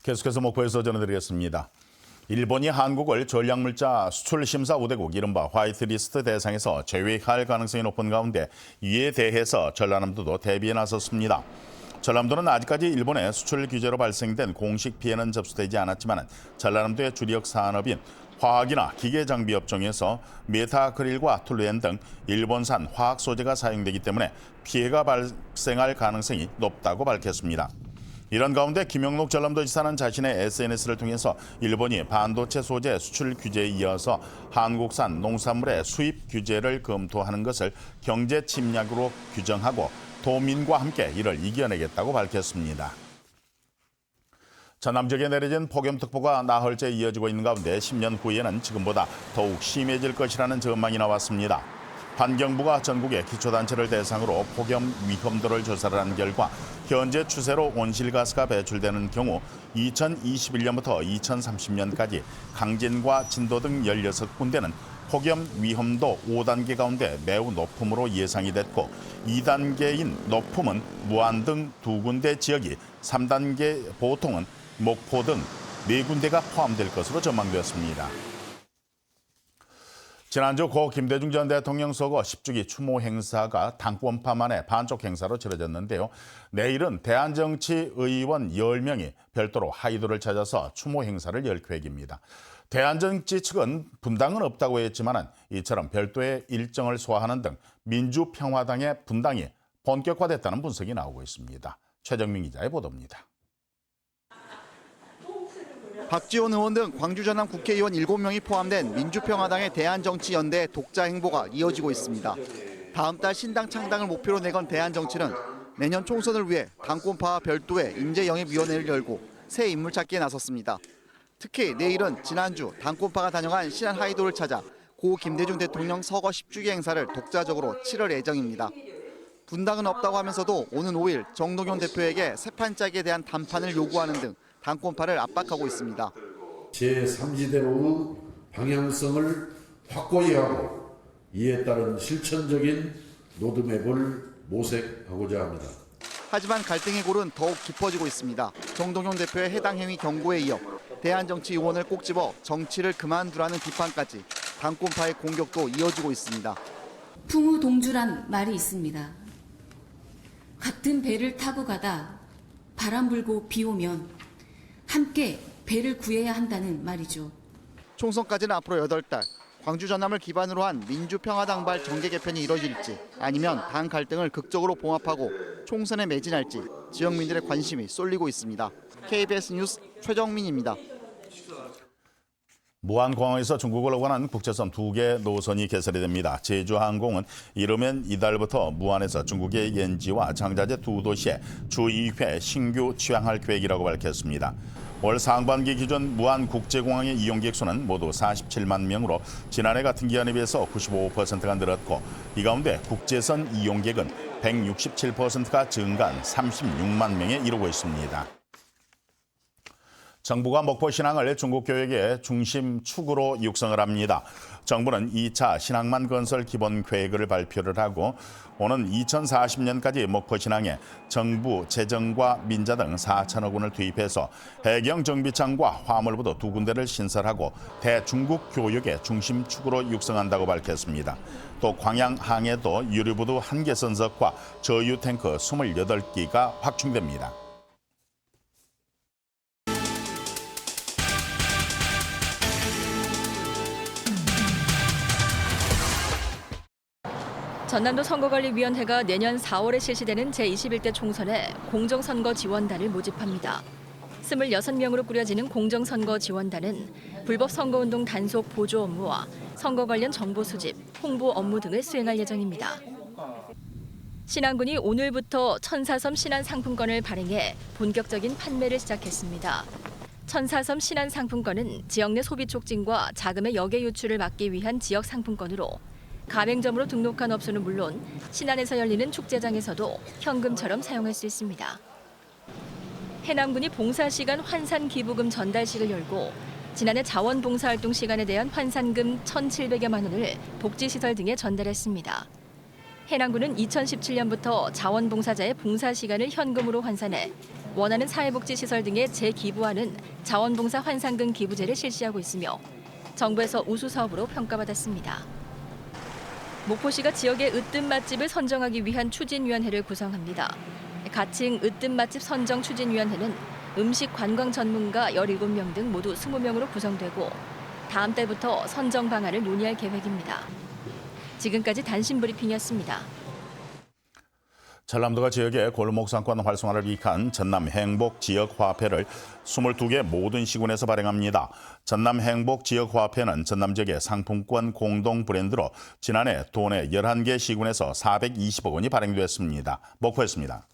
계속해서 목포에서 전해드리겠습니다. 일본이 한국을 전략물자 수출심사 우대국 이른바 화이트리스트 대상에서 제외할 가능성이 높은 가운데 이에 대해서 전라남도도 대비에 나섰습니다. 전라남도는 아직까지 일본의 수출 규제로 발생된 공식 피해는 접수되지 않았지만 전라남도의 주력 산업인 화학이나 기계장비 업종에서 메타아크릴과 툴루엔 등 일본산 화학 소재가 사용되기 때문에 피해가 발생할 가능성이 높다고 밝혔습니다. 이런 가운데 김영록 전남도지사는 자신의 SNS를 통해서 일본이 반도체 소재 수출 규제에 이어서 한국산 농산물의 수입 규제를 검토하는 것을 경제 침략으로 규정하고 도민과 함께 이를 이겨내겠다고 밝혔습니다. 전남 지역에 내려진 폭염특보가 나흘째 이어지고 있는 가운데 10년 후에는 지금보다 더욱 심해질 것이라는 전망이 나왔습니다. 환경부가 전국의 기초단체를 대상으로 폭염 위험도를 조사를 한 결과 현재 추세로 온실가스가 배출되는 경우 2021년부터 2030년까지 강진과 진도 등 16군데는 폭염 위험도 5단계 가운데 매우 높음으로 예상이 됐고 2단계인 높음은 무안 등 2군데 지역이 3단계 보통은 목포 등 4군데가 포함될 것으로 전망되었습니다. 지난주 고 김대중 전 대통령 서거 10주기 추모 행사가 당권파 만의 반쪽 행사로 치러졌는데요. 내일은 대한정치의원 10명이 별도로 하이도를 찾아서 추모 행사를 열 계획입니다. 대한정치 측은 분당은 없다고 했지만 이처럼 별도의 일정을 소화하는 등 민주평화당의 분당이 본격화됐다는 분석이 나오고 있습니다. 최정민 기자의 보도입니다. 박지원 의원 등 광주 전남 국회의원 7명이 포함된 민주평화당의 대한정치연대 독자 행보가 이어지고 있습니다. 다음 달 신당 창당을 목표로 내건 대한정치는 내년 총선을 위해 당권파와 별도의 인재영입위원회를 열고 새 인물 찾기에 나섰습니다. 특히 내일은 지난주 당권파가 단영한 신안 하이도를 찾아 고 김대중 대통령 서거 10주기 행사를 독자적으로 치를 예정입니다. 분당은 없다고 하면서도 오는 5일 정동영 대표에게 새 판짜기에 대한 담판을 요구하는 등 당권파를 압박하고 있습니다. 제3지대로의 방향성을 확고히 하고 이에 따른 실천적인 로드맵을 모색하고자 합니다. 하지만 갈등의 골은 더욱 깊어지고 있습니다. 정동영 대표의 해당 행위 경고에 이어 대한정치 의원을 꼭 집어 정치를 그만두라는 비판까지 당권파의 공격도 이어지고 있습니다. 풍우동주란 말이 있습니다. 같은 배를 타고 가다 바람 불고 비 오면 함께 배를 구해야 한다는 말이죠. 총선까지는 앞으로 8달. 광주 전남을 기반으로 한 민주평화당발 정계 개편이 이뤄질지 아니면 당 갈등을 극적으로 봉합하고 총선에 매진할지 지역민들의 관심이 쏠리고 있습니다. KBS 뉴스 최정민입니다. 무안공항에서 중국을 오가는 국제선 2개 노선이 개설이 됩니다. 제주항공은 이르면 이달부터 무안에서 중국의 옌지와 장자제 2도시에 주 2회 신규 취항할 계획이라고 밝혔습니다. 올 상반기 기준 무안국제공항의 이용객 수는 모두 47만 명으로 지난해 같은 기간에 비해서 95%가 늘었고 이 가운데 국제선 이용객은 167%가 증가한 36만 명에 이르고 있습니다. 정부가 목포 신항을 중국 교역의 중심 축으로 육성을 합니다. 정부는 2차 신항만 건설 기본 계획을 발표를 하고 오는 2040년까지 목포 신항에 정부, 재정과 민자 등 4천억 원을 투입해서 해경 정비창과 화물부도 2군데를 신설하고 대중국 교역의 중심 축으로 육성한다고 밝혔습니다. 또 광양 항에도 유류부두 1개 선석과 저유 탱크 28기가 확충됩니다. 전남도 선거관리위원회가 내년 4월에 실시되는 제21대 총선에 공정선거 지원단을 모집합니다. 26명으로 꾸려지는 공정선거 지원단은 불법 선거운동 단속 보조 업무와 선거 관련 정보 수집, 홍보 업무 등을 수행할 예정입니다. 신안군이 오늘부터 천사섬 신안 상품권을 발행해 본격적인 판매를 시작했습니다. 천사섬 신안 상품권은 지역 내 소비 촉진과 자금의 역외 유출을 막기 위한 지역 상품권으로 가맹점으로 등록한 업소는 물론 신안에서 열리는 축제장에서도 현금처럼 사용할 수 있습니다. 해남군이 봉사시간 환산기부금 전달식을 열고 지난해 자원봉사활동 시간에 대한 환산금 1,700여만 원을 복지시설 등에 전달했습니다. 해남군은 2017년부터 자원봉사자의 봉사시간을 현금으로 환산해 원하는 사회복지시설 등에 재기부하는 자원봉사 환상금 기부제를 실시하고 있으며 정부에서 우수 사업으로 평가받았습니다. 목포시가 지역의 으뜸 맛집을 선정하기 위한 추진위원회를 구성합니다. 가칭 으뜸 맛집 선정 추진위원회는 음식 관광 전문가 17명 등 모두 20명으로 구성되고 다음 달부터 선정 방안을 논의할 계획입니다. 지금까지 단신 브리핑이었습니다. 전남도가 지역의 골목 상권 활성화를 위한 전남 행복 지역 화폐를 22개 모든 시군에서 발행합니다. 전남 행복 지역 화폐는 전남 지역의 상품권 공동 브랜드로 지난해 도내 11개 시군에서 420억 원이 발행됐습니다. 목포였습니다.